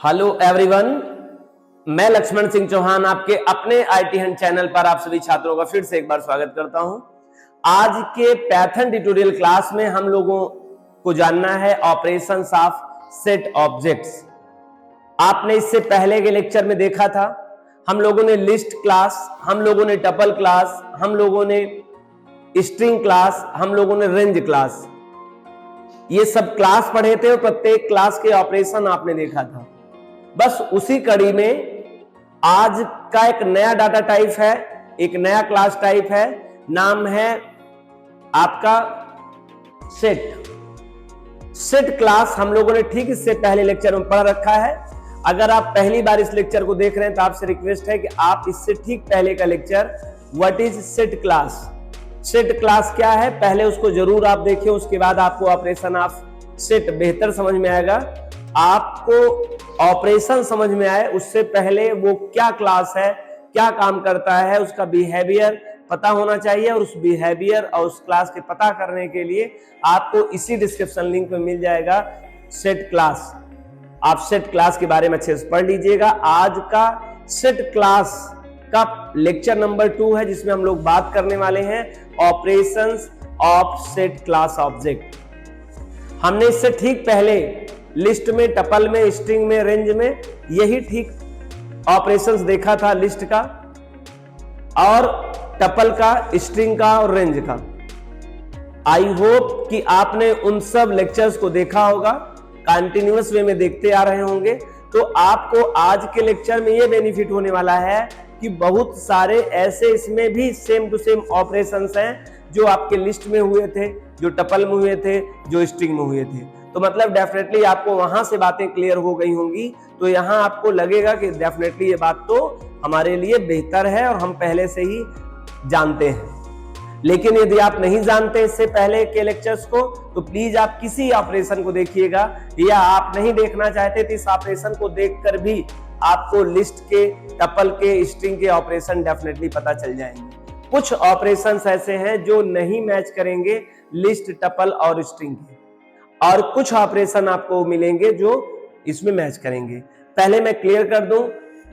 Hello everyone, मैं लक्ष्मण सिंह चौहान आपके अपने आईटी हंट चैनल पर आप सभी छात्रों का फिर से एक बार स्वागत करता हूं। आज के पैथन ट्यूटोरियल क्लास में हम लोगों को जानना है ऑपरेशंस ऑफ सेट ऑब्जेक्ट्स। आपने इससे पहले के लेक्चर में देखा था, हम लोगों ने लिस्ट क्लास, हम लोगों ने टपल क्लास, हम लोगों ने स्ट्रिंग क्लास, हम लोगों ने रेंज क्लास, ये सब क्लास पढ़े थे और प्रत्येक क्लास के ऑपरेशन आपने देखा था। बस उसी कड़ी में आज का एक नया डाटा टाइप है, एक नया क्लास टाइप है, नाम है आपका सेट। सेट क्लास हम लोगों ने ठीक इससे पहले लेक्चर में पढ़ रखा है। अगर आप पहली बार इस लेक्चर को देख रहे हैं तो आपसे रिक्वेस्ट है कि आप इससे ठीक पहले का lecture what is set class, set class क्या है, पहले उसको जरूर आप देखें। उसके बाद आपको ऑपरेशन ऑफ सेट बेहतर समझ में आएगा। आपको ऑपरेशन समझ में आए उससे पहले वो क्या क्लास है, क्या काम करता है, उसका बिहेवियर पता होना चाहिए। और उस बिहेवियर और उस क्लास के पता करने के लिए आपको इसी डिस्क्रिप्शन लिंक में मिल जाएगा सेट क्लास। आप सेट क्लास के बारे में अच्छे से पढ़ लीजिएगा। आज का सेट क्लास का लेक्चर नंबर 2 है, जिसमें हम लोग बात करने वाले हैं operations of set class object. हमने इससे ठीक पहले लिस्ट में, टपल में, स्ट्रिंग में, रेंज में यही ठीक ऑपरेशंस देखा था, लिस्ट का और टपल का, स्ट्रिंग का और रेंज का। आई होप कि आपने उन सब लेक्चर्स को देखा होगा, कंटिन्यूअस वे में देखते आ रहे होंगे। तो आपको आज के लेक्चर में यह बेनिफिट होने वाला है कि बहुत सारे ऐसे इसमें भी सेम टू सेम ऑपरेशंस हैं जो आपके लिस्ट में हुए थे, जो टपल में हुए थे, जो स्ट्रिंग में हुए थे। तो मतलब डेफिनेटली आपको वहां से बातें क्लियर हो गई होंगी। तो यहां आपको लगेगा कि डेफिनेटली ये बात तो हमारे लिए बेहतर है और हम पहले से ही जानते हैं। लेकिन यदि आप नहीं जानते इससे पहले के लेक्चर्स को, तो प्लीज आप किसी ऑपरेशन को देखिएगा, या आप नहीं देखना चाहते तो इस ऑपरेशन को देखकर भी आपको लिस्ट के, टपल के, स्ट्रिंग के ऑपरेशन डेफिनेटली पता चल जाएंगे। कुछ ऑपरेशंस ऐसे हैं जो नहीं मैच करेंगे लिस्ट, टपल और स्ट्रिंग के, और कुछ ऑपरेशन आपको मिलेंगे जो इसमें मैच करेंगे। पहले मैं क्लियर कर दूं,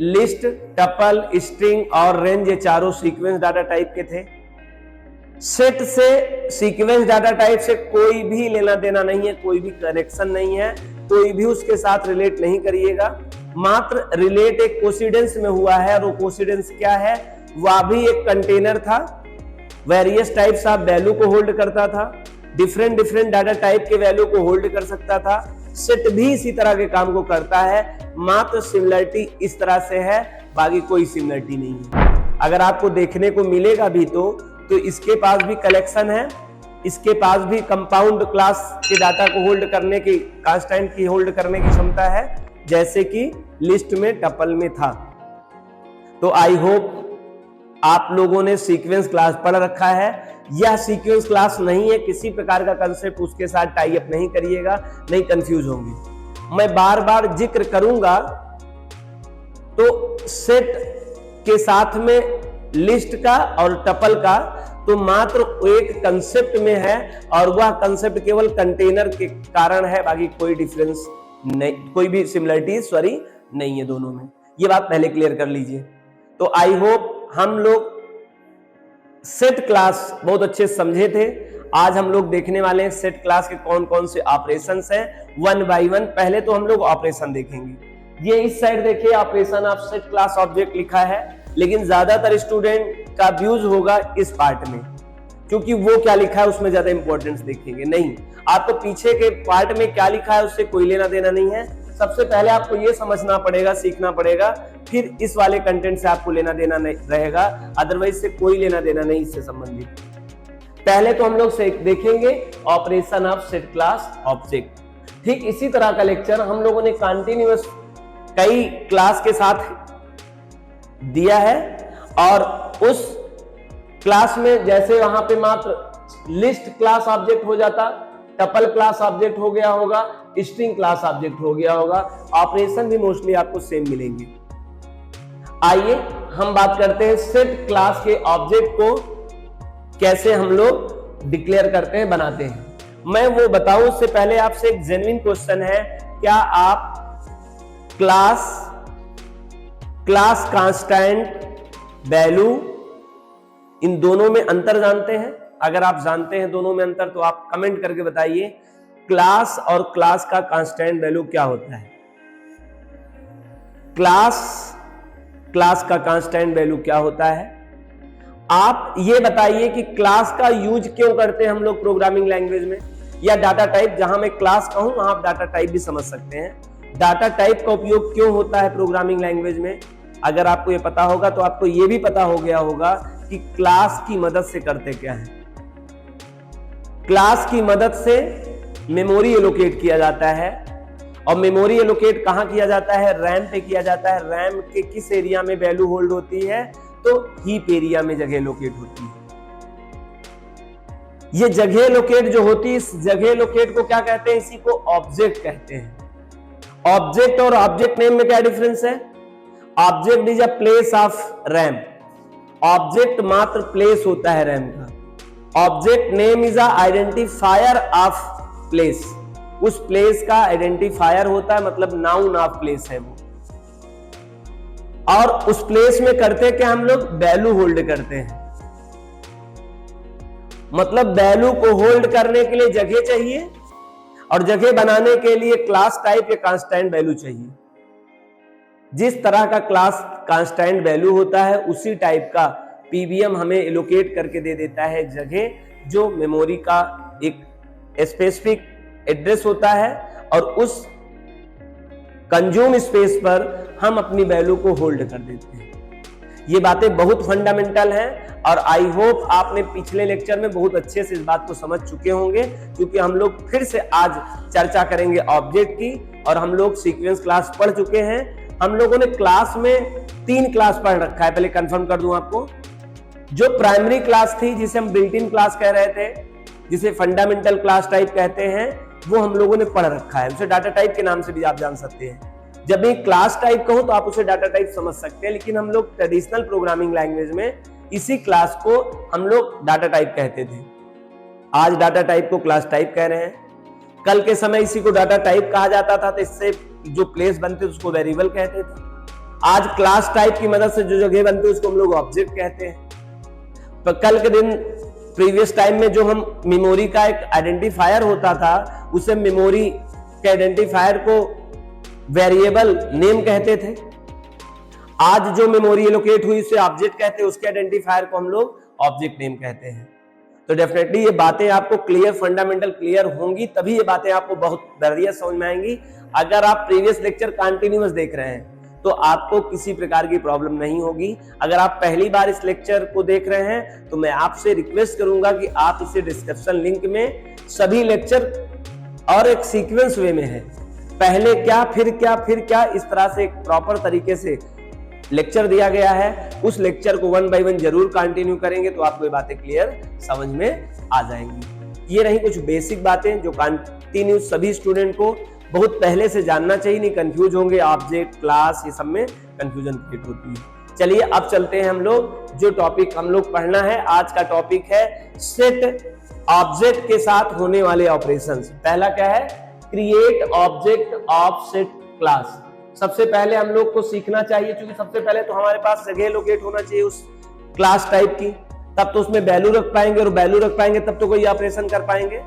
लिस्ट, टपल, स्ट्रिंग और रेंज ये चारों सीक्वेंस डाटा टाइप के थे। सेट से, सीक्वेंस डाटा टाइप से कोई भी लेना देना नहीं है, कोई भी कनेक्शन नहीं है, कोई भी उसके साथ रिलेट नहीं करिएगा। मात्र रिलेट एक कोइंसिडेंस में हुआ है, और वो कोइंसिडेंस क्या है, वह भी एक कंटेनर था, वेरियस टाइप्स ऑफ वैल्यू को होल्ड करता था, डिफरेंट डाटा टाइप के वैल्यू को होल्ड कर सकता था। सेट भी इसी तरह के काम को करता है, मात्र सिमिलरिटी इस तरह से है, बाकी कोई सिमिलरिटी नहीं है। अगर आपको देखने को मिलेगा भी तो इसके पास भी कलेक्शन है, इसके पास भी कंपाउंड क्लास के डाटा को होल्ड करने की, कांस्टेंट की होल्ड करने की क्षमता है, जैसे कि लिस्ट में, टपल में था। तो आई होप आप लोगों ने सीक्वेंस क्लास पढ़ रखा है। यह सीक्वेंस क्लास नहीं है, किसी प्रकार का कंसेप्ट उसके साथ टाई अप नहीं करिएगा, नहीं कंफ्यूज होंगे। मैं बार बार जिक्र करूंगा तो सेट के साथ में लिस्ट का और टपल का तो मात्र एक कंसेप्ट में है, और वह कंसेप्ट केवल कंटेनर के कारण है, बाकी कोई डिफरेंस नहीं, कोई भी सिमिलरिटी नहीं है दोनों में। ये बात पहले क्लियर कर लीजिए। तो आई होप हम लोग सेट क्लास बहुत अच्छे समझे थे। आज हम लोग देखने वाले हैं सेट क्लास के कौन कौन से ऑपरेशंस हैं, वन बाय वन। पहले तो हम लोग ऑपरेशन देखेंगे। ये इस साइड देखिए, operation of set class object लिखा है, लेकिन ज्यादातर स्टूडेंट का व्यूज होगा इस पार्ट में, क्योंकि वो क्या लिखा है उसमें ज्यादा इंपॉर्टेंस देखेंगे। नहीं, आपको पीछे के पार्ट में क्या लिखा है उससे कोई लेना देना नहीं है। सबसे पहले आपको ये समझना पड़ेगा, सीखना पड़ेगा, फिर इस वाले कंटेंट से आपको लेना देना नहीं रहेगा, अदरवाइज से कोई लेना देना नहीं इससे संबंधित। पहले तो हम लोग देखेंगे operation of set class object. ठीक इसी तरह का लेक्चर हम लोगों ने कंटिन्यूअस कई क्लास के साथ दिया है, और उस क्लास में जैसे वहां पे मात्र लिस्ट क्लास ऑब्जेक्ट हो जाता, टपल क्लास ऑब्जेक्ट हो गया होगा, स्ट्रिंग क्लास ऑब्जेक्ट हो गया होगा, ऑपरेशन भी मोस्टली आपको सेम मिलेंगे। आइए हम बात करते हैं सेट क्लास के ऑब्जेक्ट को कैसे हम लोग डिक्लेयर करते हैं, बनाते हैं। मैं वो बताऊं उससे पहले आपसे एक जेन्युइन क्वेश्चन है, क्या आप क्लास कांस्टेंट, वैल्यू, इन दोनों में अंतर जानते हैं? अगर आप जानते हैं दोनों में अंतर तो आप कमेंट करके बताइए क्लास और क्लास का कांस्टेंट वैल्यू क्या होता है। क्लास का कांस्टेंट वैल्यू क्या होता है? आप ये बताइए कि क्लास का यूज क्यों करते हैं हम लोग प्रोग्रामिंग लैंग्वेज में, या डाटा टाइप, जहां मैं क्लास कहूं वहां आप डाटा टाइप भी समझ सकते हैं। डाटा टाइप का उपयोग क्यों होता है प्रोग्रामिंग लैंग्वेज में? अगर आपको ये पता होगा तो आपको ये भी पता हो गया होगा कि क्लास की मदद से करते क्या है। क्लास की मदद से मेमोरी एलोकेट किया जाता है, और मेमोरी एलोकेट कहां किया जाता है? रैम पे किया जाता है। रैम के किस एरिया में वैल्यू होल्ड होती है? तो हीप एरिया में जगह लोकेट होती है। ये जगह लोकेट जो होती है, इस जगह लोकेट को क्या कहते हैं? इसी को ऑब्जेक्ट कहते हैं। ऑब्जेक्ट और ऑब्जेक्ट नेम में क्या डिफरेंस है? Object is a place of RAM. Object मात्र प्लेस होता है रैम का। Object name is a identifier of place. उस प्लेस का आइडेंटिफायर होता है, मतलब नाउन ऑफ प्लेस है वो। और उस प्लेस में करते क्या हम लोग? वैल्यू होल्ड करते हैं। मतलब वैल्यू को होल्ड करने के लिए जगह चाहिए, और जगह बनाने के लिए क्लास टाइप या कांस्टेंट वैल्यू चाहिए। जिस तरह का क्लास कांस्टेंट वैल्यू होता है, उसी टाइप का पीबीएम हमें एलोकेट करके दे देता है जगह, जो मेमोरी का एक स्पेसिफिक एड्रेस होता है, और उस कंज्यूम स्पेस पर हम अपनी वैल्यू को होल्ड कर देते हैं। ये बातें बहुत फंडामेंटल हैं, और आई होप आपने पिछले लेक्चर में बहुत अच्छे से इस बात को समझ चुके होंगे, क्योंकि हम लोग फिर से आज चर्चा करेंगे ऑब्जेक्ट की, और हम लोग सीक्वेंस क्लास पढ़ चुके हैं। हम लोगों ने क्लास में 3 क्लास पढ़ रखा है। पहले कंफर्म कर दूं आपको, जो प्राइमरी क्लास थी, जिसे हम बिल्ट इन क्लास कह रहे थे, जिसे फंडामेंटल क्लास टाइप कहते हैं, वो हम लोगों ने पढ़ रखा है। उसे डाटा टाइप के नाम से भी आप जान सकते हैं। जब मैं क्लास टाइप कहूं तो आप उसे डाटा टाइप समझ सकते हैं, लेकिन हम लोग ट्रेडिशनल प्रोग्रामिंग लैंग्वेज में इसी क्लास को हम लोग डाटा टाइप कहते थे। आज डाटा टाइप को क्लास टाइप कह रहे हैं। कल के समय इसी को डाटा टाइप कहा जाता था, तो इससे जो प्लेस बनते उसको वेरिएबल कहते थे। आज क्लास टाइप की मदद से जो जगह बनती है उसको हम लोग ऑब्जेक्ट कहते हैं। तो कल के दिन प्रीवियस टाइम में जो हम मेमोरी का एक आइडेंटिफायर होता था, उसे मेमोरी के आइडेंटिफायर को वेरिएबल नेम कहते थे। आज जो मेमोरी एलोकेट हुई उसे ऑब्जेक्ट कहते हैं, उसके आइडेंटिफायर को हम लोग ऑब्जेक्ट नेम कहते हैं। तो डेफिनेटली ये बातें आपको क्लियर, फंडामेंटल क्लियर होंगी, तभी ये बातें आपको बहुत बढ़िया समझ में आएंगी। अगर आप प्रीवियस लेक्चर कंटिन्यूअस देख रहे हैं तो आपको किसी प्रकार की प्रॉब्लम नहीं होगी। अगर आप पहली बार इस लेक्चर को देख रहे हैं तो मैं आपसे रिक्वेस्ट करूंगा कि आप इसे डिस्क्रिप्शन लिंक में सभी लेक्चर और एक सीक्वेंस वे में है, पहले क्या फिर क्या फिर क्या, इस तरह से एक प्रॉपर तरीके से लेक्चर दिया गया है। उस लेक्चर को 1 बाय 1 जरूर कंटिन्यू करेंगे तो आपको ये बातें क्लियर समझ में आ जाएंगी। ये रही कुछ बेसिक बातें जो कंटिन्यू सभी स्टूडेंट को बहुत पहले से जानना चाहिए, नहीं कंफ्यूज होंगे। ऑब्जेक्ट, क्लास, ये सब में कंफ्यूजन क्रिएट होती है। चलिए अब चलते हैं हम लोग, जो टॉपिक हम लोग पढ़ना है आज का टॉपिक है सेट ऑब्जेक्ट के साथ होने वाले ऑपरेशंस। पहला क्या है? Create object of set class. सबसे पहले हम लोग को सीखना चाहिए, क्योंकि सबसे पहले तो हमारे पास जगह लोकेट होना चाहिए उस क्लास टाइप की, तब तो उसमें वैल्यू रख पाएंगे, और वैल्यू रख पाएंगे तब तो कोई ऑपरेशन कर पाएंगे।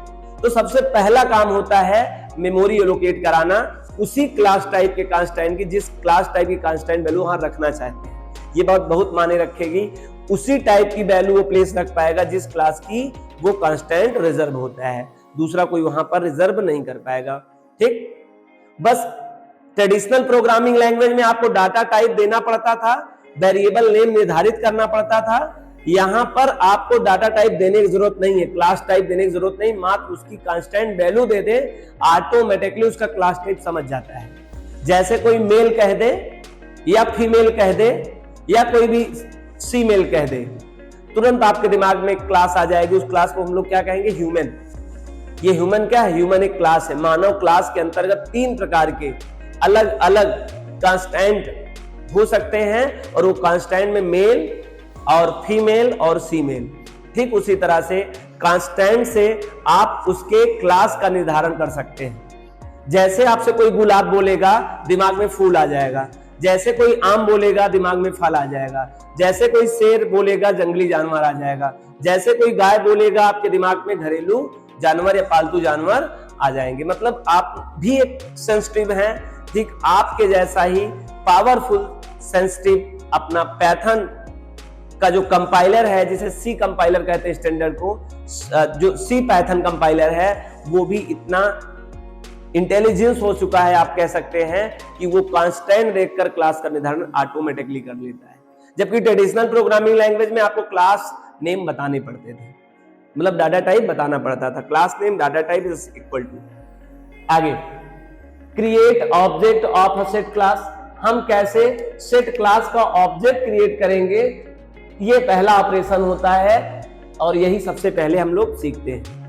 तो सबसे पहला काम होता है मेमोरी एलोकेट कराना उसी क्लास टाइप के कांस्टेंट की, जिस क्लास टाइप की कांस्टेंट वैल्यू वहां रखना चाहते हैं। ये बात बहुत माने रखेगी। उसी टाइप की वैल्यू वो प्लेस रख पाएगा जिस क्लास की वो कांस्टेंट रिजर्व होता है, दूसरा कोई वहां पर रिजर्व नहीं कर पाएगा। ठीक, बस ट्रेडिशनल प्रोग्रामिंग लैंग्वेज में आपको डाटा टाइप देना पड़ता था, वेरिएबल नेम निर्धारित करना पड़ता था। यहां पर आपको डाटा टाइप देने की जरूरत नहीं है, क्लास टाइप देने की जरूरत नहीं, मात्र उसकी कांस्टेंट वैल्यू दे दे, ऑटोमेटिकली उसका क्लास टाइप समझ जाता है। जैसे कोई मेल कह दे या फीमेल कह दे या कोई भी फीमेल कह दे, तुरंत आपके दिमाग में एक क्लास आ जाएगी। उस क्लास को हम लोग क्या कहेंगे? ह्यूमन। ये ह्यूमन क्या है? ह्यूमन एक क्लास है। मानव क्लास के अंतर्गत 3 प्रकार के अलग अलग कांस्टेंट हो सकते हैं, और वो कांस्टेंट में मेल और फीमेल और फीमेल। ठीक उसी तरह से कांस्टेंट से आप उसके क्लास का निर्धारण कर सकते हैं। जैसे आपसे कोई गुलाब बोलेगा दिमाग में फूल आ जाएगा, जैसे कोई आम बोलेगा दिमाग में फल आ जाएगा, जैसे कोई शेर बोलेगा जंगली जानवर आ जाएगा, जैसे कोई गाय बोलेगा आपके दिमाग में घरेलू जानवर या पालतू जानवर आ जाएंगे। मतलब आप भी एक सेंसिटिव हैं, ठीक आपके जैसा ही पावरफुल सेंसिटिव अपना पाइथन का जो कंपाइलर है, जिसे सी कंपाइलर कहते हैं स्टैंडर्ड को, जो सी पाइथन कंपाइलर है वो भी इतना इंटेलिजेंस हो चुका है, आप कह सकते हैं कि वो कांस्टेंट देखकर क्लास का निर्धारण ऑटोमेटिकली कर लेता है। जबकि ट्रेडिशनल प्रोग्रामिंग लैंग्वेज में आपको क्लास नेम बताने पड़ते थे, मतलब डाटा टाइप बताना पड़ता था, class name data type is equal to. आगे create object of a set class, हम कैसे सेट क्लास का ऑब्जेक्ट क्रिएट करेंगे, ये पहला ऑपरेशन होता है और यही सबसे पहले हम लोग सीखते हैं।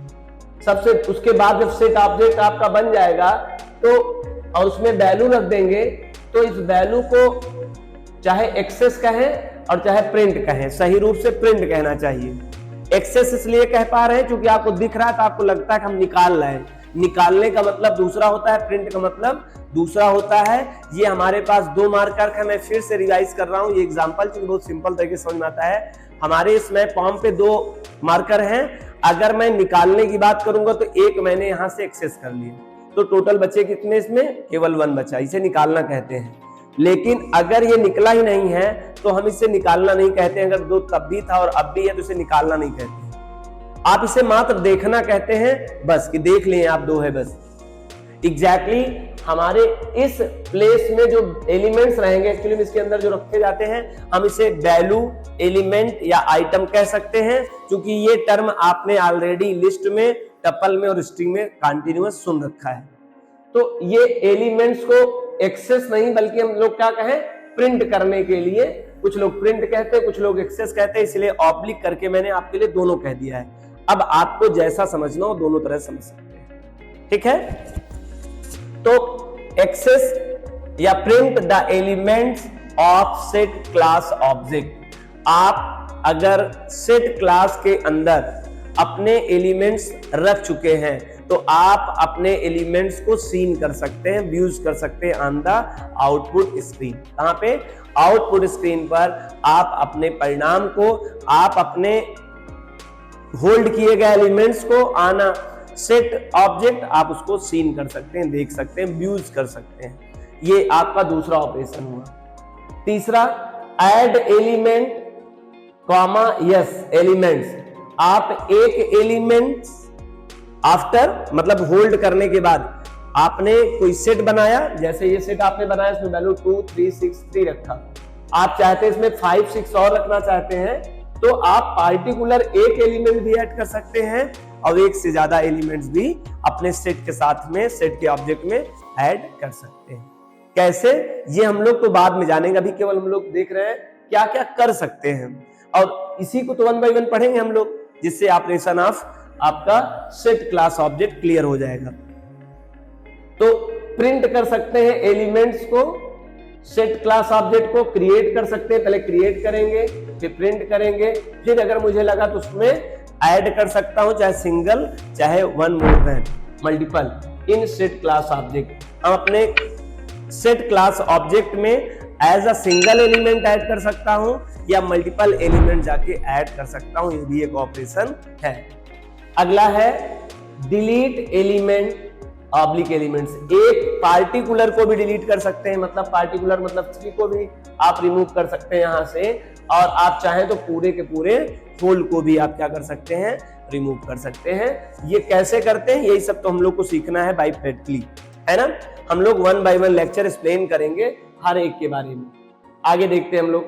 उसके बाद जब सेट ऑब्जेक्ट आपका बन जाएगा तो और उसमें वैल्यू रख देंगे, तो इस वैल्यू को चाहे एक्सेस कहें और चाहे प्रिंट कहें, सही रूप से प्रिंट कहना चाहिए। एक्सेस इसलिए कह पा रहे हैं क्योंकि आपको दिख रहा है तो आपको लगता है कि हम निकाल रहे हैं, निकालने का मतलब दूसरा होता है, प्रिंट का मतलब दूसरा होता है। ये हमारे पास दो मार्कर है, मैं फिर से रिवाइज कर रहा हूं, ये एग्जांपल क्योंकि बहुत सिंपल तरीके से समझ में आता है। हमारे इसमें फॉर्म पे दो मार्कर हैं, अगर मैं निकालने की बात करूंगा तो एक मैंने यहां से एक्सेस कर लिया, तो टोटल बचे कितने, इसमें केवल 1 बचा, इसे निकालना कहते हैं। लेकिन अगर ये निकला ही नहीं है तो हम इसे निकालना नहीं कहते हैं, अगर दो तब भी था और अब भी है तो इसे निकालना नहीं कहते, आप इसे मात्र देखना कहते हैं, बस कि देख लें आप दो है बस। एग्जैक्टली हमारे इस प्लेस में जो एलिमेंट्स रहेंगे, एक्चुअली इसके अंदर जो रखे जाते हैं, हम इसे वैल्यू, एलिमेंट या आइटम कह सकते हैं, क्योंकि ये टर्म आपने ऑलरेडी लिस्ट में, टपल में और स्ट्रिंग में कंटिन्यूअस सुन रखा है। तो ये एलिमेंट्स को एक्सेस नहीं बल्कि हम लोग क्या कहें, प्रिंट करने के लिए, कुछ लोग प्रिंट कहते हैं, कुछ लोग एक्सेस कहते हैं, इसलिए ऑब्लिक करके मैंने आपके लिए दोनों कह दिया है। अब आपको जैसा समझना हो दोनों तरह समझ सकते हैं, ठीक है। तो एक्सेस या print the elements of set class object, आप अगर सेट क्लास के अंदर अपने एलिमेंट्स रख चुके हैं तो आप अपने एलिमेंट्स को सीन कर सकते हैं, व्यूज कर सकते हैं ऑन द आउटपुट स्क्रीन। कहां पे, आउटपुट स्क्रीन पर आप अपने परिणाम को, आप अपने होल्ड किए गए एलिमेंट्स को आना सेट ऑब्जेक्ट, आप उसको सीन कर सकते हैं, देख सकते हैं, व्यूज कर सकते हैं। ये आपका दूसरा ऑपरेशन हुआ। तीसरा, add element comma yes elements, आप एक एलिमेंट आफ्टर मतलब होल्ड करने के बाद आपने कोई सेट बनाया, जैसे ये सेट आपने बनाया, इसमें वैल्यू 2 3 6 3 रखा, आप चाहते हैं इसमें 5 6 और रखना चाहते हैं तो आप पार्टिकुलर एक एलिमेंट भी ऐड कर सकते हैं और एक से ज्यादा एलिमेंट्स भी अपने सेट के साथ में, सेट के ऑब्जेक्ट में ऐड कर सकते हैं। कैसे, ये हम लोग तो बाद में जानेंगे, अभी केवल हम लोग देख रहे हैं क्या क्या कर सकते हैं और इसी को तो 1 बाय 1 पढ़ेंगे हम लोग, जिससे ऑपरेशन ऑफ आपका सेट क्लास ऑब्जेक्ट क्लियर हो जाएगा। तो प्रिंट कर सकते हैं एलिमेंट्स को, सेट क्लास ऑब्जेक्ट को क्रिएट कर सकते हैं, पहले क्रिएट करेंगे फिर प्रिंट करेंगे, फिर अगर मुझे लगा तो उसमें ऐड कर सकता हूं, चाहे सिंगल चाहे 1 more than multiple in set class object. हम अपने सेट क्लास ऑब्जेक्ट में as a single element add कर सकता हूं या मल्टीपल एलिमेंट जाके ऐड कर सकता हूं, ये भी एक ऑपरेशन है। अगला है डिलीट एलिमेंट ऑब्लिक एलिमेंट्स, एक पार्टिकुलर को भी डिलीट कर सकते हैं, मतलब पार्टिकुलर मतलब 3 को भी आप रिमूव कर सकते हैं यहां से, और आप चाहें तो पूरे के पूरे होल को भी आप क्या कर सकते हैं, रिमूव कर सकते हैं। ये कैसे करते हैं, यही सब तो हम लोग को सीखना है बाय प्रैक्टिकली, है ना। हम लोग 1 बाय 1 लेक्चर एक्सप्लेन करेंगे हर एक के बारे में। आगे देखते हैं हम लोग,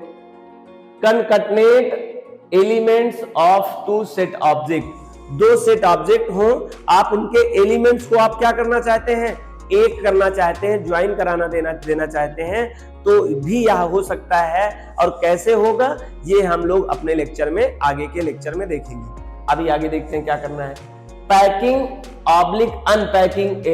concatenate elements of 2 set object, 2 set object हो, आप उनके एलिमेंट्स को आप क्या करना चाहते हैं, एक करना चाहते हैं, ज्वाइन कराना देना चाहते हैं, तो भी यह हो सकता है। और कैसे होगा ये हम लोग अपने लेक्चर में, आगे के लेक्चर में देखेंगे। अभी आगे देखते हैं क्या करना है। पैकिंग ऑब्लिक अनपैकिंग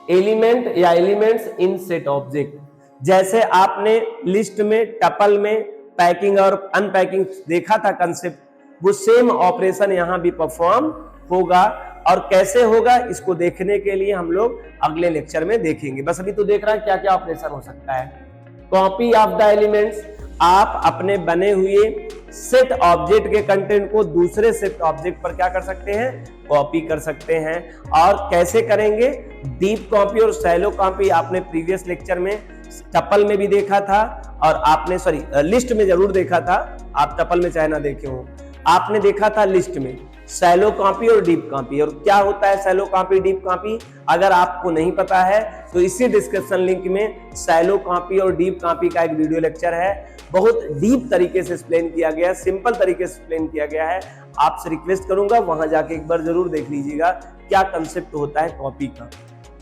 एलिमेंट या एलिमेंट्स इन सेट ऑब्जेक्ट, जैसे आपने लिस्ट में, टपल में पैकिंग और अनपैकिंग देखा था कंसेप्ट, वो सेम ऑपरेशन यहां भी परफॉर्म होगा और कैसे होगा इसको देखने के लिए हम लोग अगले लेक्चर में देखेंगे। बस अभी तो देख रहा है क्या क्या ऑपरेशन हो सकता है। कॉपी ऑफ द एलिमेंट्स, आप अपने बने हुए सेट ऑब्जेक्ट के कंटेंट को दूसरे सेट ऑब्जेक्ट पर क्या कर सकते हैं, कॉपी कर सकते हैं। और कैसे करेंगे, डीप कॉपी और शैलो कॉपी आपने प्रीवियस लेक्चर में टपल में भी देखा था, और आपने लिस्ट में जरूर देखा था, आप टपल में चाहे ना देखे हो, आपने देखा था लिस्ट में शैलो कॉपी और डीप कॉपी। और क्या होता है शैलो कॉपी, डीप कॉपी, अगर आपको नहीं पता है तो इसी डिस्क्रिप्शन लिंक में शैलो कॉपी और डीप कॉपी का एक वीडियो लेक्चर है, बहुत डीप तरीके से एक्सप्लेन किया गया है, सिंपल तरीके से एक्सप्लेन किया गया है। आपसे रिक्वेस्ट करूंगा वहां जाके एक बार जरूर देख लीजिएगा क्या कंसेप्ट होता है कॉपी का।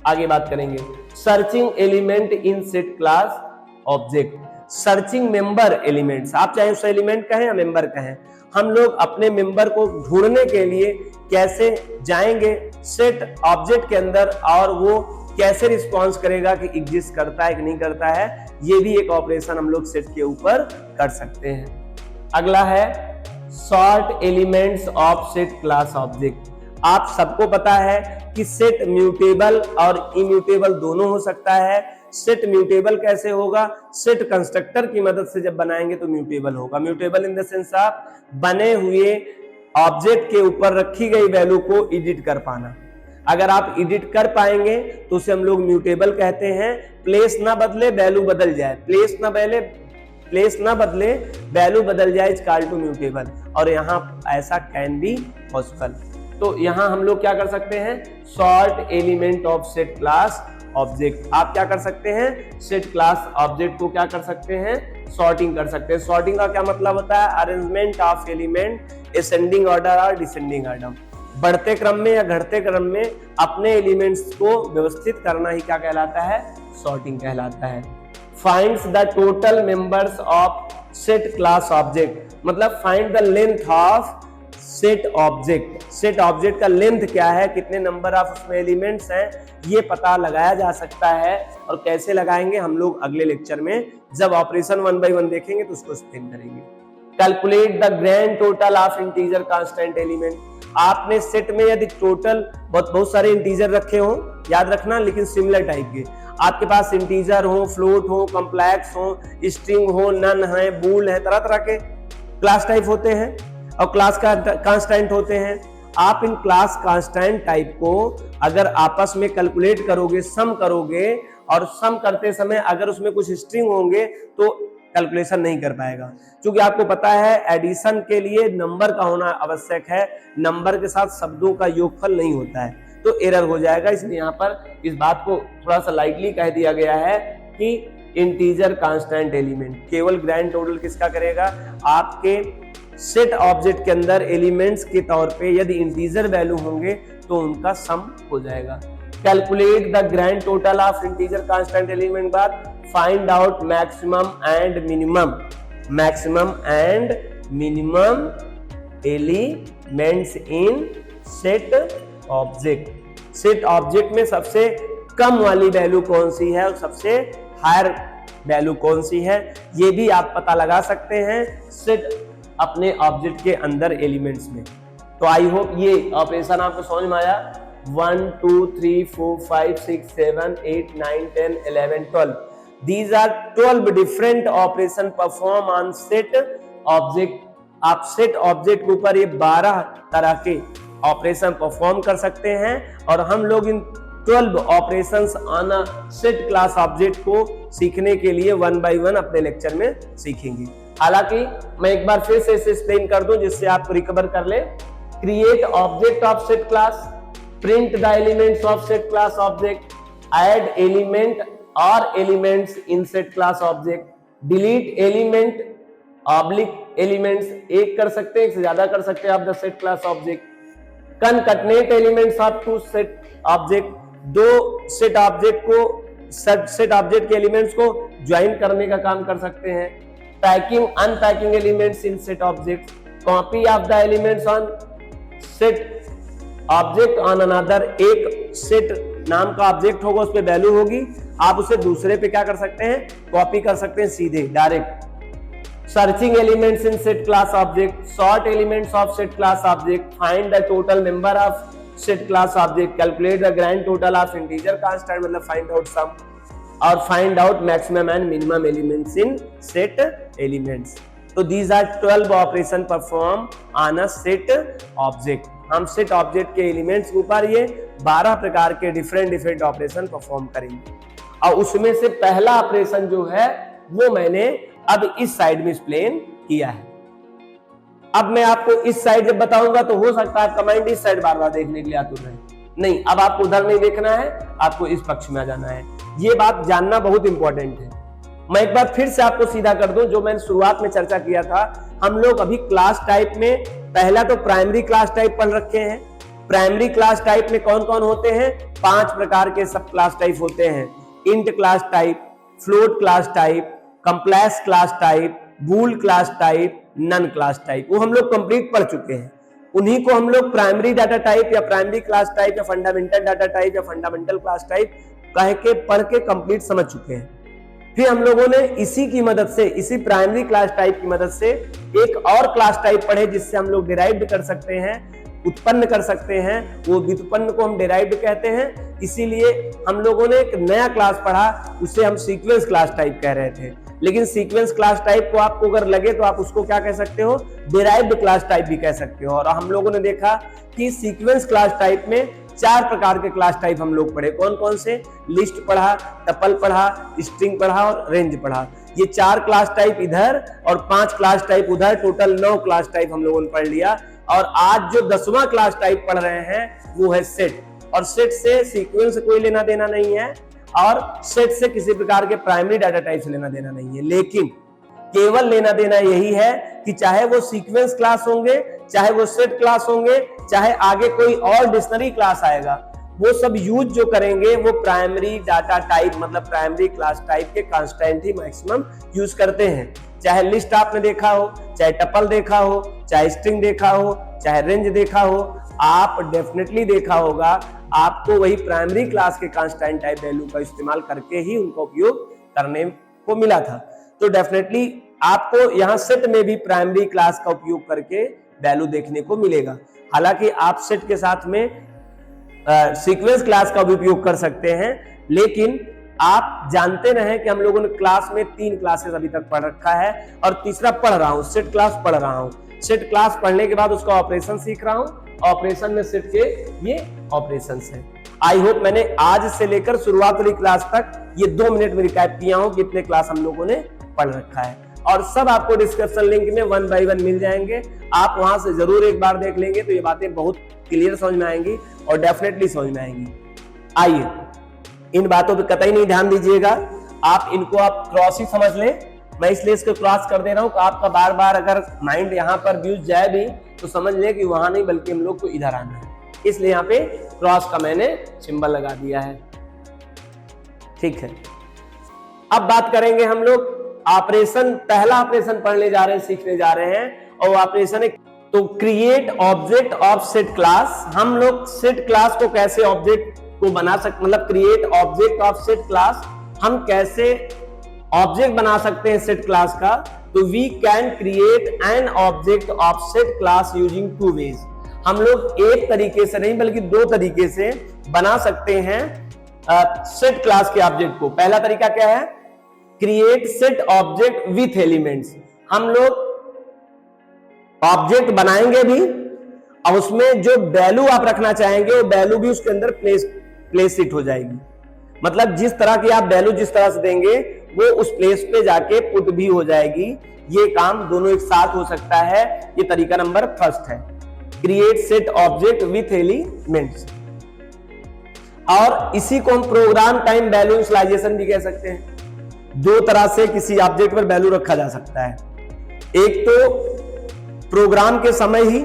आगे बात करेंगे searching element in set class object. Searching member elements, आप चाहे उस एलिमेंट कहें या मेंबर कहें, हम लोग अपने मेंबर को ढूंढने के लिए कैसे जाएंगे सेट ऑब्जेक्ट के अंदर, और वो कैसे रिस्पॉन्स करेगा कि एग्जिस्ट करता है कि नहीं करता है, ये भी एक ऑपरेशन हम लोग सेट के ऊपर कर सकते हैं। अगला है sort elements of set class object. आप सबको पता है कि सेट म्यूटेबल और इम्यूटेबल दोनों हो सकता है। सेट म्यूटेबल कैसे होगा, सेट कंस्ट्रक्टर की मदद से जब बनाएंगे तो म्यूटेबल होगा। म्यूटेबल इन द सेंस आप बने हुए ऑब्जेक्ट के ऊपर रखी गई वैल्यू को एडिट कर पाना। अगर आप एडिट कर पाएंगे तो उसे हम लोग म्यूटेबल कहते हैं। प्लेस ना बदले वैल्यू बदल जाए, प्लेस ना बदले वैल्यू बदल जाए, इज कॉल्ड टू म्यूटेबल। और यहाँ ऐसा कैन बी पॉसिबल। तो यहाँ हम लोग क्या कर सकते हैं, sort element of set class object. आप क्या कर सकते हैं, सेट क्लास ऑब्जेक्ट को क्या कर सकते हैं, सॉर्टिंग कर सकते हैं। सॉर्टिंग का क्या मतलब होता है, arrangement of element ascending order और डिसेंडिंग ऑर्डर। बढ़ते क्रम में या घटते क्रम में अपने एलिमेंट्स को व्यवस्थित करना ही क्या कहलाता है, सॉर्टिंग कहलाता है। Finds the total members of set class object, मतलब find the length of set object. Set object का लेंथ क्या है, कितने नंबर ऑफ उसमें एलिमेंट्स हैं, ये पता लगाया जा सकता है। और कैसे लगाएंगे हम लोग अगले लेक्चर में जब ऑपरेशन 1 बाय 1 देखेंगे तो उसको एक्सप्लेन करेंगे। Calculate the grand total of integer constant element. आपने सेट में यदि टोटल बहुत सारे इंटीजर रखे हो, याद रखना, लेकिन सिमिलर टाइप के, आपके पास इंटीजर हो, फ्लोट हो, कॉम्प्लेक्स हो, स्ट्रिंग हो, नन है, बूल है, तरह तरह के क्लास टाइप होते हैं और क्लास का कांस्टेंट होते हैं। आप इन क्लास कांस्टेंट टाइप को अगर आपस में कैलकुलेट करोगे, सम करोगे, और सम करते समय अगर उसमें कुछ स्ट्रिंग होंगे तो कैलकुलेशन नहीं कर पाएगा, क्योंकि आपको पता है एडिशन के लिए नंबर का होना आवश्यक है, नंबर के साथ शब्दों का योगफल नहीं होता है, तो एरर हो जाएगा। इसलिए यहाँ पर इस बात को थोड़ा सा लाइटली कह दिया गया है कि इंटीजर कांस्टेंट एलिमेंट। केवल ग्रैंड टोटल किसका करेगा, आपके सेट ऑब्जेक्ट के अंदर एलिमेंट्स के तौर पे यदि इंटीजर वैल्यू होंगे तो उनका सम हो जाएगा। Calculate the grand total of integer constant element बाद find out maximum and minimum elements in set object. Set object में सबसे कम वाली वैल्यू कौन सी है और सबसे हायर वैल्यू कौन सी है, ये भी आप पता लगा सकते हैं सेट अपने ऑब्जेक्ट के अंदर एलिमेंट्स में। तो आई होप ये ऑपरेशन आपको समझ में आया। 1 2 3 4 5 6 7 8 9 10 11 12 these are 12 different operation perform on set object। आप सेट ऑब्जेक्ट के ऊपर ये 12 तरह के ऑपरेशन परफॉर्म कर सकते हैं, और हम लोग इन 12 operations on a set class object को सीखने के लिए 1 बाय 1 अपने लेक्चर में सीखेंगे। हालांकि मैं एक बार फिर से इसे एक्सप्लेन कर दूं जिससे आप रिकवर कर ले। Create object of set class, print the elements of set class object, add element और elements in set class object, delete element oblique elements, एक कर सकते हैं, एक से ज्यादा कर सकते हैं आप the set class object, concatenate elements of two set object, दो सेट ऑब्जेक्ट को सेट ऑब्जेक्ट के एलिमेंट्स को ज्वाइन करने का काम कर सकते हैं, packing unpacking elements in set object, copy of the elements on set object on another. एक सेट नाम का ऑब्जेक्ट होगा, उस पे वैल्यू होगी, आप उसे दूसरे पे क्या कर सकते हैं, कॉपी कर सकते हैं सीधे direct. Searching elements in set class object, sort elements of set class object, find the total member of set class object, calculate the grand total of integer constant मतलब फाइंड आउट सम, और find out maximum and minimum elements in set elements. तो these are 12 operation perform on a set object. हम set object के elements के ऊपर ये 12 प्रकार के डिफरेंट ऑपरेशन परफॉर्म करेंगे, और उसमें से पहला ऑपरेशन जो है वो मैंने अब इस साइड में एक्सप्लेन किया है। अब मैं आपको इस साइड जब बताऊंगा तो हो सकता है आपका माइंड इस साइड बार बार देखने के लिए आतुर रहे। नहीं, अब आपको उधर नहीं देखना है, आपको इस पक्ष में आ जाना है। ये बात जानना बहुत इंपॉर्टेंट है। मैं एक बार फिर से आपको सीधा कर दूं, जो मैंने शुरुआत में चर्चा किया था। हम लोग अभी क्लास टाइप में पहला तो प्राइमरी क्लास टाइप पढ़ रखे हैं। प्राइमरी क्लास टाइप में कौन कौन होते हैं? 5 प्रकार के सब क्लास टाइप होते हैं। Int class type, float class type, complex class type, bool class type, none class type. वो हम लोग कंप्लीट पढ़ चुके हैं। उन्हीं को हम लोग प्राइमरी डाटा टाइप या प्राइमरी क्लास टाइप या फंडामेंटल डाटा टाइप या फंडामेंटल क्लास टाइप कह के पढ़ के कंप्लीट समझ चुके हैं। फिर हम लोगों ने इसी की मदद से, इसी प्राइमरी क्लास टाइप की मदद से एक और क्लास टाइप पढ़े जिससे हम लोग डिराइव्ड कर सकते हैं, उत्पन्न कर सकते हैं। वो व्युत्पन्न को हम डिराइव्ड कहते हैं। इसीलिए हम लोगों ने एक नया क्लास पढ़ा, उसे हम सीक्वेंस क्लास टाइप कह रहे थे। लेकिन सीक्वेंस क्लास टाइप को आपको अगर लगे तो आप उसको क्या कह सकते हो? डिराइव्ड क्लास टाइप भी कह सकते हो। और हम लोगों ने देखा कि सीक्वेंस क्लास टाइप में 4 प्रकार के क्लास टाइप हम लोग पढ़े। कौन कौन से? लिस्ट पढ़ा, टपल पढ़ा, स्ट्रिंग पढ़ा और रेंज पढ़ा। ये 4 क्लास टाइप इधर और 5 क्लास टाइप उधर, टोटल 9 क्लास टाइप हम लोगों ने पढ़ लिया। और आज जो 10वां क्लास टाइप पढ़ रहे हैं वो है सेट। और सेट से सीक्वेंस से कोई लेना देना नहीं है, और सेट से किसी प्रकार के प्राइमरी डाटा टाइप से लेना देना नहीं है। लेकिन केवल लेना देना यही है कि चाहे वो सीक्वेंस क्लास होंगे, चाहे वो सेट क्लास होंगे, चाहे आगे कोई और डिक्शनरी क्लास आएगा, वो सब यूज जो करेंगे वो प्राइमरी डाटा टाइप मतलब प्राइमरी क्लास टाइप के कांस्टेंट ही मैक्सिमम यूज करते हैं। चाहे लिस्ट आपने देखा हो, चाहे टपल देखा हो, चाहे स्ट्रिंग देखा हो, चाहे रेंज देखा हो, आप डेफिनेटली देखा होगा आपको वही प्राइमरी क्लास के कांस्टेंट टाइप वैल्यू का इस्तेमाल करके ही उनका उपयोग करने को मिला था। तो डेफिनेटली आपको यहाँ सेट में भी प्राइमरी क्लास का उपयोग करके वैल्यू देखने को मिलेगा। हालांकि आप सेट के साथ में सीक्वेंस क्लास का भी उपयोग कर सकते हैं, लेकिन आप जानते रहे कि हम लोगों ने क्लास में 3 क्लासेस अभी तक पढ़ रखा है और तीसरा पढ़ रहा हूं, सेट क्लास पढ़ रहा हूं। सेट क्लास पढ़ने के बाद उसका ऑपरेशन सीख रहा हूं। ऑपरेशन में सेट के ये ऑपरेशंस हैं। आई होप मैंने आज से लेकर शुरुआत वाली क्लास तक ये 2 मिनट में रिकैप किया हूं कि कितने क्लास हम लोगों ने पढ़ रखा है, और सब आपको डिस्क्रिप्शन लिंक में 1 बाय 1 मिल जाएंगे। आप वहां से जरूर एक बार देख लेंगे तो ये बातें बहुत क्लियर समझ में आएंगी और डेफिनेटली समझ में आएंगी। आइए, इन बातों पे कतई नहीं ध्यान दीजिएगा, आप इनको आप क्रॉस ही समझ लें। मैं इसलिए इसको क्रॉस कर दे रहा हूं कि आपका बार बार अगर माइंड यहाँ पर व्यूज जाए भी तो समझ लें कि वहां नहीं बल्कि हम लोग को इधर आना है, इसलिए यहाँ पे क्रॉस का मैंने सिंबल लगा दिया है। ठीक है, अब बात करेंगे हम लोग ऑपरेशन। पहला ऑपरेशन पढ़ने जा रहे हैं, सीखने जा रहे हैं, और ऑपरेशन है तो create object of set class. हम लोग सेट क्लास को कैसे ऑब्जेक्ट को बना सकते, मतलब create object of set class, हम कैसे ऑब्जेक्ट बना सकते हैं सेट क्लास का। तो we can create an object of set class using 2 ways. हम लोग एक तरीके से नहीं बल्कि 2 तरीके से बना सकते हैं सेट क्लास के ऑब्जेक्ट को। पहला तरीका क्या है? Create set object with elements. हम लोग ऑब्जेक्ट बनाएंगे भी और उसमें जो वैल्यू आप रखना चाहेंगे वो वैल्यू भी उसके अंदर प्लेस इट हो जाएगी। मतलब जिस तरह की आप वैल्यू जिस तरह से देंगे वो उस प्लेस पे जाके पुट भी हो जाएगी। ये काम दोनों एक साथ हो सकता है। ये तरीका नंबर फर्स्ट है, create set object with elements. और इसी को हम प्रोग्राम टाइम वैल्यू इनिशियलाइजेशन भी कह सकते हैं। 2 तरह से किसी ऑब्जेक्ट पर वैल्यू रखा जा सकता है। एक तो प्रोग्राम के समय ही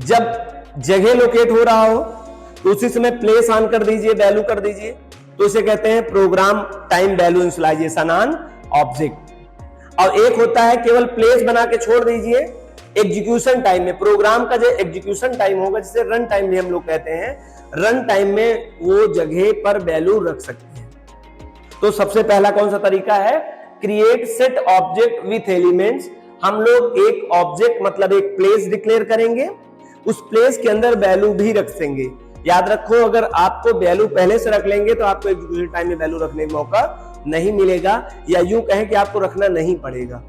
जब जगह लोकेट हो रहा हो तो उसी समय प्लेस ऑन कर दीजिए, वैल्यू कर दीजिए, तो इसे कहते हैं program time value initialization on object. और एक होता है केवल प्लेस बना के छोड़ दीजिए एग्जीक्यूशन टाइम में। प्रोग्राम का जो एग्जीक्यूशन टाइम होगा, जिसे रन टाइम भी हम लोग कहते हैं, रन टाइम में वो जगह पर वैल्यू रख सकते हैं। तो सबसे पहला कौन सा तरीका है? Create set object with elements. हम लोग एक ऑब्जेक्ट मतलब एक प्लेस डिक्लेयर करेंगे, उस प्लेस के अंदर वैल्यू भी रख देंगे। याद रखो, अगर आपको वैल्यू पहले से रख लेंगे तो आपको एग्जीक्यूशन टाइम में वैल्यू रखने का मौका नहीं मिलेगा, या यूं कहें कि आपको रखना नहीं पड़ेगा।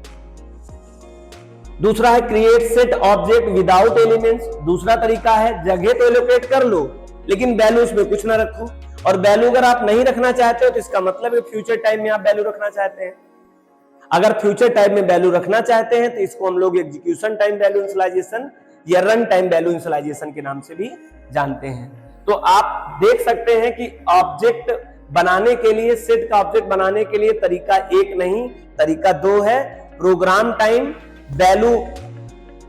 दूसरा है create set object without elements. दूसरा तरीका है जगह तो एलोकेट कर लो लेकिन वैल्यू उसमें कुछ ना रखो, और वैल्यू अगर आप नहीं रखना चाहते हो तो इसका मतलब है फ्यूचर टाइम में आप वैल्यू रखना चाहते हैं। अगर फ्यूचर टाइम में वैल्यू रखना चाहते हैं तो इसको हम लोग एग्जीक्यूशन टाइम वैल्यू इनिशियलाइजेशन या रन टाइम वैल्यू इनिशियलाइजेशन के नाम से भी जानते हैं। तो आप देख सकते हैं कि ऑब्जेक्ट बनाने के लिए, सेट का ऑब्जेक्ट बनाने के लिए तरीका एक नहीं, तरीका दो है, प्रोग्राम टाइम वैल्यू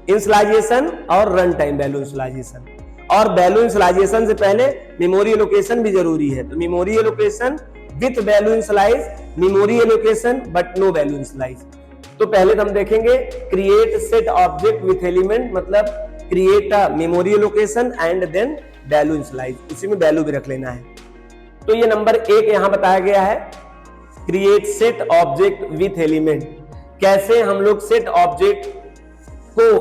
इनिशियलाइजेशन और रन टाइम वैल्यू इनिशियलाइजेशन। और वैल्यू इनिशियलाइजेशन से पहले मेमोरी एलोकेशन भी जरूरी है। तो memory allocation with value initialize, memory allocation but no value initialize. तो पहले हम देखेंगे create set object with element, मतलब create a memory allocation and then value initialize, उसी में वैल्यू भी रख लेना है। तो ये नंबर 1 यहां बताया गया है, create set object with element. कैसे हम लोग सेट ऑब्जेक्ट को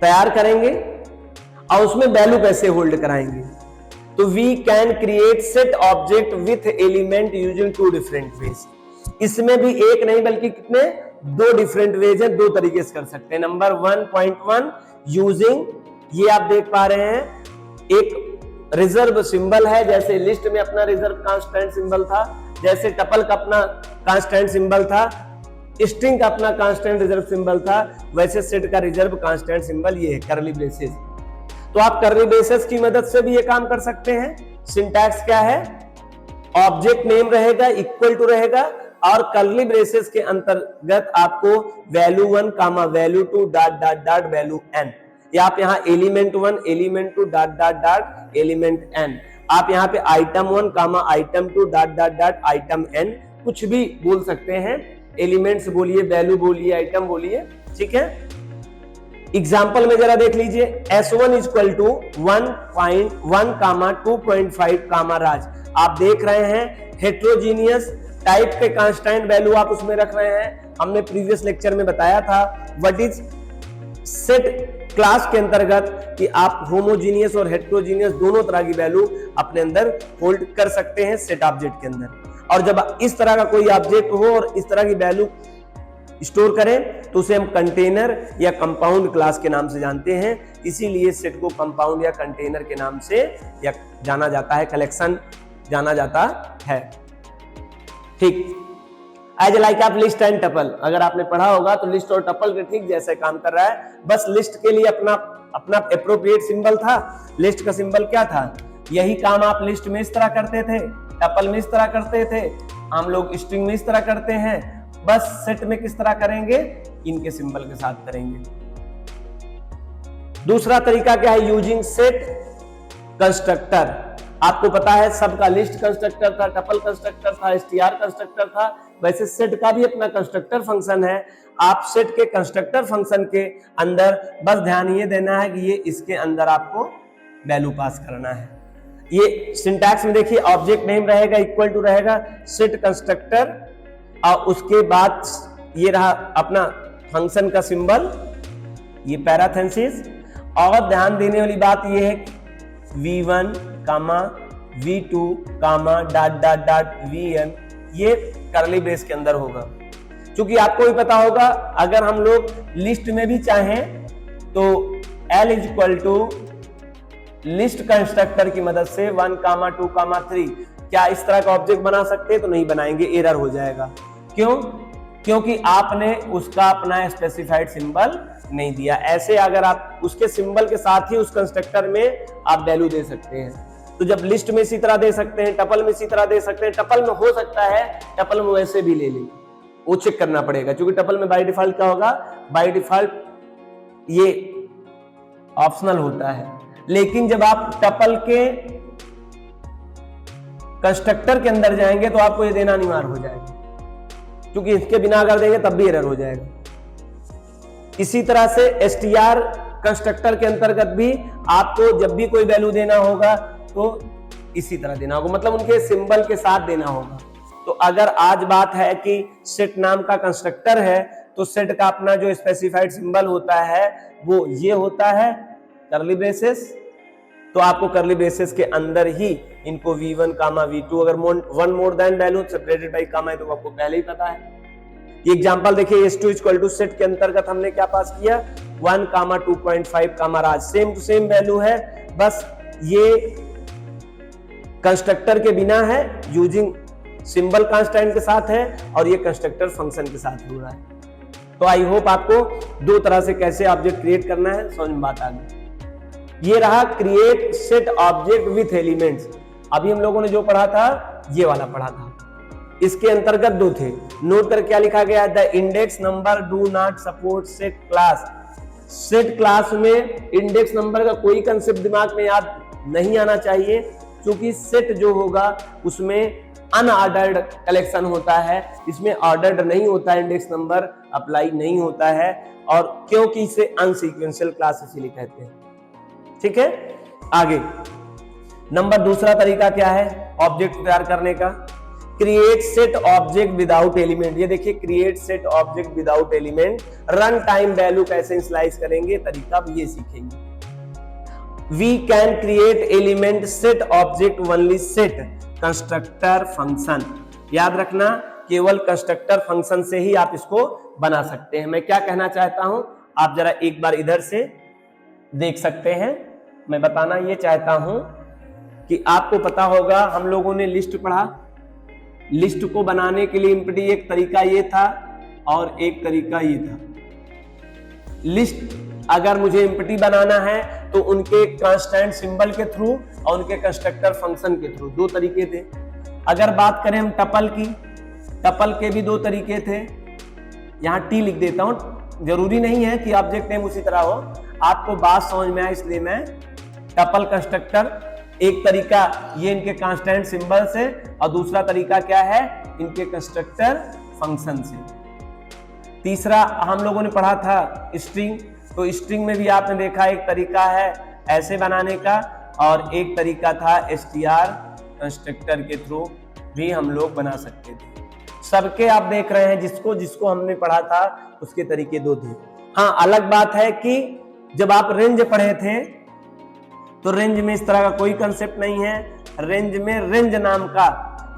तैयार करेंगे और उसमें वैल्यू कैसे होल्ड कराएंगे। तो we can create set object with element using 2 different ways. इसमें भी एक नहीं बल्कि कितने, 2 डिफरेंट वेज है, 2 तरीके से कर सकते हैं। नंबर 1.1 यूजिंग, ये आप देख पा रहे हैं, एक रिजर्व सिंबल है, जैसे लिस्ट में अपना रिजर्व कांस्टेंट सिंबल था, जैसे टपल का अपना कांस्टेंट सिंबल था, स्ट्रिंग का अपना कांस्टेंट रिजर्व सिंबल था, वैसे सेट का रिजर्व कांस्टेंट सिंबल ये है करली ब्रेसेस। तो आप करली ब्रेसेस की मदद से भी ये काम कर सकते हैं। सिंटैक्स क्या है, ऑब्जेक्ट नेम रहेगा इक्वल टू रहेगा और करली ब्रेसेस के अंतर्गत आपको value 1 comma value 2 dot dot dot value n, या आप यहाँ element 1 element 2 dot dot dot element n, आप यहाँ पे item 1 comma item 2 dot dot dot item n, कुछ भी बोल सकते हैं, एलिमेंट्स बोलिए, वैल्यू बोलिए, आइटम बोलिए, ठीक है। एग्जाम्पल में जरा देख लीजिए, S1 इक्वल टू 1.1 कामा 2.5 कामा राज। आप देख रहे हैं हेट्रोजीनियस टाइप के कांस्टेंट वैल्यू आप उसमें रख रहे हैं। हमने प्रीवियस लेक्चर में बताया था व्हाट इज सेट क्लास के अंतर्गत कि आप होमोजीनियस और हेट्रोजीनियस दोनों तरह की वैल्यू अपने अंदर होल्ड कर सकते हैं सेट ऑब्जेक्ट के अंदर। और जब इस तरह का कोई ऑब्जेक्ट हो और इस तरह की वैल्यू स्टोर करें तो उसे हम कंटेनर या कंपाउंड क्लास के नाम से जानते हैं। इसीलिए सेट को कंपाउंड या कंटेनर के नाम से या जाना जाता है, कलेक्शन जाना जाता है, ठीक। एज लाइक आप लिस्ट एंड टपल, अगर आपने पढ़ा होगा तो लिस्ट और टपल के ठीक जैसे काम कर रहा है, बस लिस्ट के लिए अपना एप्रोप्रिएट सिंबल था। लिस्ट का सिंबल क्या था, यही काम आप लिस्ट में इस तरह करते थे, टपल में इस तरह करते थे, हम लोग स्ट्रिंग में इस तरह करते हैं, बस सेट में किस तरह करेंगे, इनके सिंबल के साथ करेंगे। दूसरा तरीका क्या है, यूजिंग सेट कंस्ट्रक्टर। आपको पता है सबका लिस्ट कंस्ट्रक्टर था, टपल कंस्ट्रक्टर था, str कंस्ट्रक्टर था, वैसे सेट का भी अपना कंस्ट्रक्टर फंक्शन है। आप सेट के कंस्ट्रक्टर फंक्शन के अंदर बस ध्यान ये देना है कि ये इसके अंदर आपको वैल्यू पास करना है। ये सिंटैक्स में देखिए, ऑब्जेक्ट नेम रहेगा इक्वल टू रहेगा सेट कंस्ट्रक्टर और उसके बाद ये रहा अपना फंक्शन का सिंबल, ये पैराथेसिस। और ध्यान देने वाली बात ये है v1 कामा v2 कामा डॉट डॉट डॉट vn, ये करली ब्रेस के अंदर होगा। क्योंकि आपको भी पता होगा अगर हम लोग लिस्ट में भी चाहें तो l is equal to list constructor की मदद से 1 कामा 2 कामा 3 क्या इस तरह का ऑब्जेक्ट बना सकते हैं, तो नहीं बनाएंगे, एरर हो जाएगा। क्यों? क्योंकि आपने उसका अपना स्पेसिफाइड सिंबल नहीं दिया। ऐसे अगर आप उसके सिंबल के साथ ही उस कंस्ट्रक्टर में आप वैल्यू दे सकते हैं, तो जब लिस्ट में इसी तरह दे सकते हैं, टपल में इसी तरह दे सकते हैं। टपल में हो सकता है टपल में वैसे भी ले ले, वो चेक करना पड़ेगा, क्योंकि टपल में बाय डिफॉल्ट क्या होगा, बाय डिफॉल्ट ये ऑप्शनल होता है। लेकिन जब आप टपल के कंस्ट्रक्टर के अंदर जाएंगे तो आपको ये देना अनिवार्य हो जाएगा, क्योंकि इसके बिना अगर देंगे तब भी एरर हो जाएगा। इसी तरह से str कंस्ट्रक्टर के अंतर्गत भी आपको जब भी कोई वैल्यू देना होगा तो इसी तरह देना होगा, मतलब उनके सिंबल के साथ देना होगा। तो अगर आज बात है कि सेट नाम का कंस्ट्रक्टर है तो सेट का अपना जो स्पेसिफाइड सिंबल होता है वो ये होता है, करली ब्रेसेस, तो आपको करली ब्रेसेस के अंदर ही इनको V1 कामा V2 अगर one more than value separated by comma है तो आपको पहले ही पता है। ये एग्जांपल देखिए, S2 इक्वल टू सेट के अंतर्गत हमने क्या पास किया, 1 कामा 2.5 कामा राज, सेम टू सेम वैल्यू है, बस ये कंस्ट्रक्टर के बिना है, यूजिंग सिंबल कांस्टेंट के साथ है, और ये कंस्ट्रक्टर फंक्शन के साथ हो रहा है। तो आई होप आपको दो तरह से कैसे ऑब्जेक्ट क्रिएट करना है समझ में बात आ गई। ये रहा create set object with elements. अभी हम लोगों ने जो पढ़ा था ये वाला पढ़ा था, इसके अंतर्गत दो थे। नोट कर क्या लिखा गया, the index number do not support set class. Set class में इंडेक्स नंबर का कोई कंसेप्ट दिमाग में याद नहीं आना चाहिए, क्योंकि सेट जो होगा उसमें अनऑर्डर्ड कलेक्शन होता है, इसमें ऑर्डर्ड नहीं होता है, इंडेक्स नंबर अप्लाई नहीं होता है, और क्योंकि इसे अनसीक्वेंशियल क्लास इसीलिए कहते हैं। ठीक है, आगे नंबर दूसरा तरीका क्या है ऑब्जेक्ट तैयार करने का, create set object without element. ये देखिए, create set object without element, run time value कैसे इनिशियलाइज करेंगे तरीका भी ये सीखेंगे। We can create element set object only set constructor function. याद रखना, केवल कंस्ट्रक्टर फंक्शन से ही आप इसको बना सकते हैं। मैं क्या कहना चाहता हूं, आप जरा एक बार इधर से देख सकते हैं। मैं बताना ये चाहता हूं कि आपको पता होगा, हम लोगों ने लिस्ट पढ़ा, लिस्ट को बनाने के लिए एम्प्टी एक तरीका ये था और एक तरीका ये था। लिस्ट अगर मुझे एम्प्टी बनाना है तो उनके कांस्टेंट सिंबल के थ्रू और उनके कंस्ट्रक्टर फंक्शन के थ्रू, दो तरीके थे। अगर बात करें हम टपल की, टपल के भी दो तरीके थे। यहां टी लिख देता हूं, जरूरी नहीं है कि ऑब्जेक्ट नेम उसी तरह हो, आपको बात समझ में आए इसलिए मैं टपल कंस्ट्रक्टर, एक तरीका ये इनके कांस्टेंट सिंबल से और दूसरा तरीका क्या है इनके कंस्ट्रक्टर फंक्शन से। तीसरा हम लोगों ने पढ़ा था स्ट्रिंग, तो स्ट्रिंग में भी आपने देखा एक तरीका है ऐसे बनाने का और एक तरीका था str कंस्ट्रक्टर के थ्रू भी हम लोग बना सकते थे। सबके आप देख रहे हैं जिसको जिसको हमने पढ़ा था उसके तरीके दो थे। हाँ, अलग बात है कि जब आप रेंज पढ़े थे तो रेंज में इस तरह का कोई कंसेप्ट नहीं है। रेंज में रेंज नाम का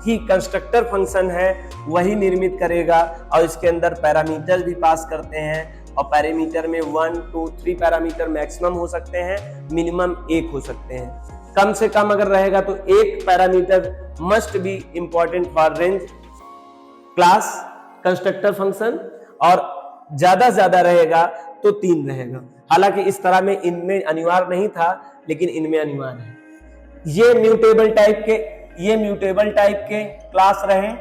ही कंस्ट्रक्टर फंक्शन है, वही निर्मित करेगा और इसके अंदर पैरामीटर भी पास करते हैं और पैरामीटर में 1, 2, 3 पैरामीटर मैक्सिमम हो सकते हैं, मिनिमम 1 हो सकते हैं। कम से कम अगर रहेगा तो एक parameter must be important for range class constructor function और ज्यादा रहेगा तो 3 रहेगा। हालांकि इस तरह में इनमें अनिवार्य नहीं था, लेकिन इनमें अनिवार्य है। ये म्यूटेबल टाइप के क्लास रहे,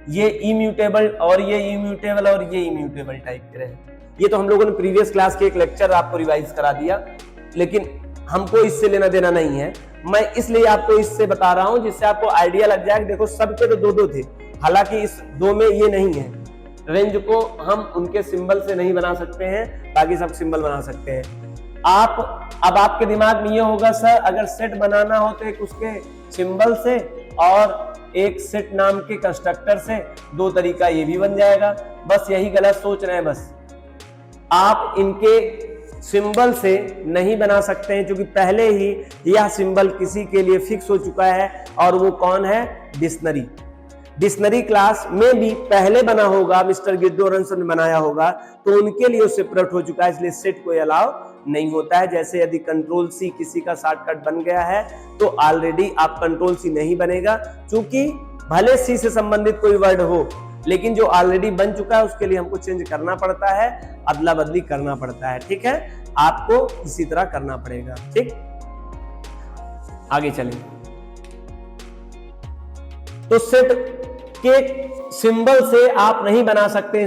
ये इम्यूटेबल और ये इम्यूटेबल और ये इम्यूटेबल टाइप के रहे। ये तो हम लोगों ने प्रीवियस क्लास के एक लेक्चर आपको रिवाइज करा दिया, लेकिन हमको इससे लेना देना नहीं है। मैं इसलिए आपको इससे बता रहा हूं जिससे आपको आइडिया लग जाए। देखो सबके तो दो थे, हालांकि इस दो में ये नहीं है। रेंज को हम उनके सिंबल से नहीं बना सकते हैं, बाकी सब सिंबल बना सकते हैं। अब आपके दिमाग में ये होगा सर अगर सेट बनाना हो तो एक उसके सिंबल से और एक सेट नाम के कंस्ट्रक्टर से, दो तरीका ये भी बन जाएगा। बस यही गलत सोच रहे हैं। बस आप इनके सिंबल से नहीं बना सकते हैं, क्योंकि पहले ही यह सिंबल किसी के लिए फिक्स हो चुका है और वो कौन है, डिक्शनरी। डिक्शनरी क्लास में भी पहले बना होगा, मिस्टर गिड्डोरंसन ने बनाया होगा, तो उनके लिए सेपरेट हो चुका है, इसलिए सेट को अलाउ नहीं होता है। जैसे यदि कंट्रोल सी किसी का शॉर्टकट बन गया है तो ऑलरेडी आप कंट्रोल सी नहीं बनेगा, क्योंकि भले सी से संबंधित कोई वर्ड हो, लेकिन जो ऑलरेडी बन चुका है उसके लिए हमको चेंज करना पड़ता है, अदला बदली करना पड़ता है। ठीक है, आपको इसी तरह करना पड़ेगा। ठीक, आगे चलें। तो सेट के सिंबल से आप नहीं बना सकते,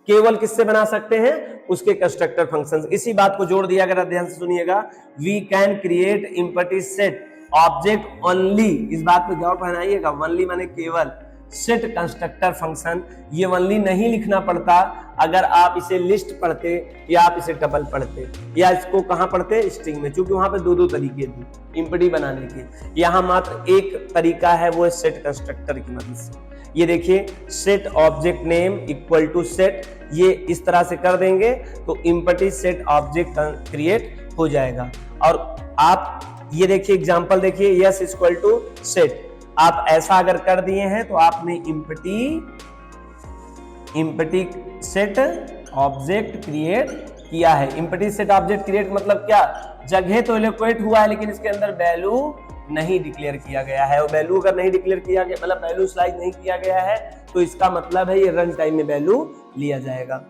केवल किससे बना सकते हैं, उसके कंस्ट्रक्टर फंक्शन। इसी बात को जोड़ दिया, अगर ध्यान से सुनिएगा, we can create empty set object only, इस बात पे गौर बनाइएगा, ओनली माने केवल, सेट कंस्ट्रक्टर फंक्शन। ये ओनली नहीं लिखना पड़ता अगर आप इसे लिस्ट पढ़ते या आप इसे टपल पढ़ते या इसको कहां पढ़ते, स्ट्रिंग में, क्योंकि वहां पे दो तरीके थे एम्प्टी बनाने के। यहां मात्र एक तरीका है, वो है सेट कंस्ट्रक्टर की मदद से। ये देखिए set object name equal to set, ये इस तरह से कर देंगे तो एम्प्टी सेट ऑब्जेक्ट क्रिएट हो जाएगा। और आप ये देखिए एग्जांपल देखिए, यस इक्वल टू सेट, आप ऐसा अगर कर दिए हैं तो आपने एम्प्टी सेट ऑब्जेक्ट क्रिएट किया है। एम्प्टी सेट ऑब्जेक्ट क्रिएट मतलब क्या, जगह तो एलोकेट हुआ है लेकिन इसके अंदर वैल्यू नहीं डिक्लेयर किया गया है। और वैल्यू अगर नहीं डिक्लेयर किया गया मतलब वैल्यू स्लाइड नहीं किया गया है तो इसका मतलब है ये रन टाइम में वैल्यू लिया जाएगा।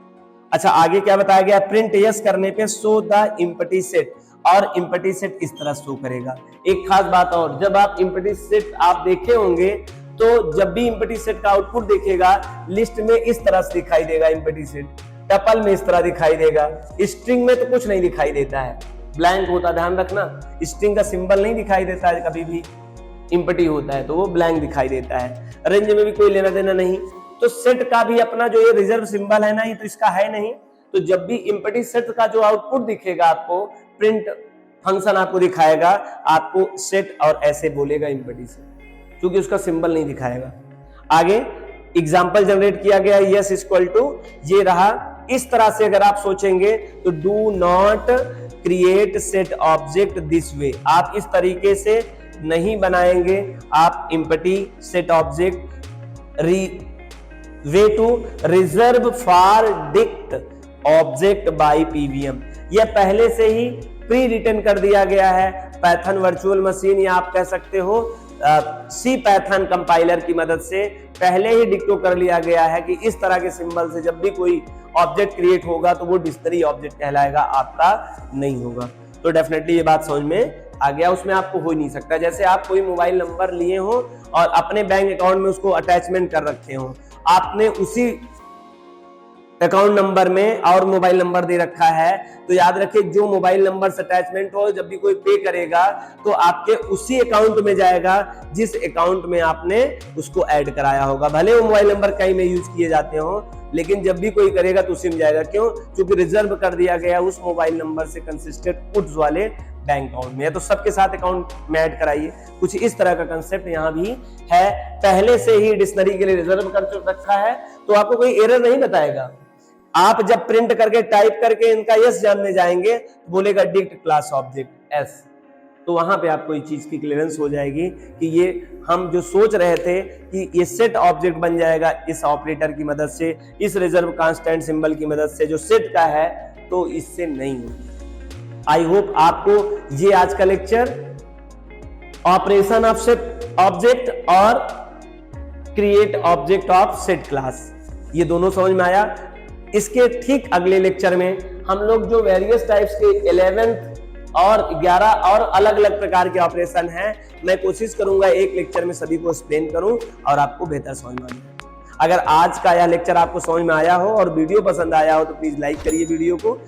अच्छा आगे क्या बताया गया, प्रिंट यस करने पे शो द एम्प्टी सेट, और एम्प्टी सेट इस तरह शो करेगा। एक खास बात और, जब आप एम्प्टी सेट आप देखे होंगे तो जब भी एम्प्टी सेट का आउटपुट देखेगा लिस्ट में इस तरह से दिखाई देगा, एम्प्टी सेट टपल में इस तरह दिखाई देगा, स्ट्रिंग में तो कुछ नहीं दिखाई देता है, ब्लैंक होता, ध्यान रखना, स्ट्रिंग का सिंबल नहीं दिखाई देता है, कभी भी एम्प्टी होता है तो वो ब्लैंक दिखाई देता है, रेंज में भी कोई लेना देना नहीं। तो सेट का भी अपना जो ये रिजर्व सिंबल है ना, ये तो इसका है नहीं, तो जब भी एम्प्टी सेट का जो आउटपुट दिखेगा आपको, प्रिंट फंक्शन आपको दिखाएगा, आपको सेट और ऐसे बोलेगा एम्प्टी सेट, क्योंकि उसका सिंबल नहीं दिखाएगा। आगे एग्जाम्पल जनरेट किया गया, यस इक्वल टू, ये रहा। इस तरह से अगर आप सोचेंगे तो do not create set object this way, आप इस तरीके से नहीं बनाएंगे आप empty set object. Way to reserve for dict object by PVM, यह पहले से ही प्री रिटन कर दिया गया है पाइथन वर्चुअल मशीन, या आप कह सकते हो सी पाइथन कंपाइलर की मदद से पहले ही डिक्टो कर लिया गया है कि इस तरह के सिंबल से जब भी कोई ऑब्जेक्ट क्रिएट होगा तो वो डिक्शनरी ऑब्जेक्ट कहलाएगा, आपका नहीं होगा। तो डेफिनेटली ये बात समझ में आ गया, उसमें आपको हो ही नहीं सकता। जैसे आप कोई मोबाइल नंबर लिए हो और अपने बैंक अकाउंट में उसको अटैचमेंट कर रखे हो, आपने उसी अकाउंट नंबर में और मोबाइल नंबर दे रखा है, तो याद रखिए जो मोबाइल नंबर से अटैचमेंट हो, जब भी कोई पे करेगा तो आपके उसी अकाउंट में जाएगा जिस अकाउंट में आपने उसको ऐड कराया होगा। भले वो मोबाइल नंबर कई में यूज किए जाते हो, लेकिन जब भी कोई करेगा तो उसी में जाएगा। क्यों? क्योंकि रिजर्व कर दिया गया उस मोबाइल नंबर से कंसिस्टेंट पुट्स वाले बैंक अकाउंट में, तो सबके साथ अकाउंट में ऐड कराइए। कुछ इस तरह का कंसेप्ट यहाँ भी है, पहले से ही डिक्शनरी के लिए रिजर्व कर रखा है, तो आपको कोई एरर नहीं बताएगा। आप जब प्रिंट करके टाइप करके इनका यस जानने जाएंगे तो बोलेगा डिक्ट क्लास ऑब्जेक्ट एस, तो वहां पे आपको इस चीज की क्लियरेंस हो जाएगी कि ये हम जो सोच रहे थे कि ये सेट ऑब्जेक्ट बन जाएगा इस ऑपरेटर की मदद से, इस रिजर्व कांस्टेंट सिंबल की मदद से जो सेट का है, तो इससे नहीं होगी। आई होप आपको ये आज का lecture operation of set object और create object of set class, ये दोनों समझ में आया। इसके ठीक अगले लेक्चर में हम लोग जो वेरियस टाइप्स के 11 और 11 और अलग अलग प्रकार के ऑपरेशन हैं, मैं कोशिश करूंगा एक लेक्चर में सभी को एक्सप्लेन करूं और आपको बेहतर समझ में आए। अगर आज का यह लेक्चर आपको समझ में आया हो और वीडियो पसंद आया हो तो प्लीज लाइक करिए वीडियो को,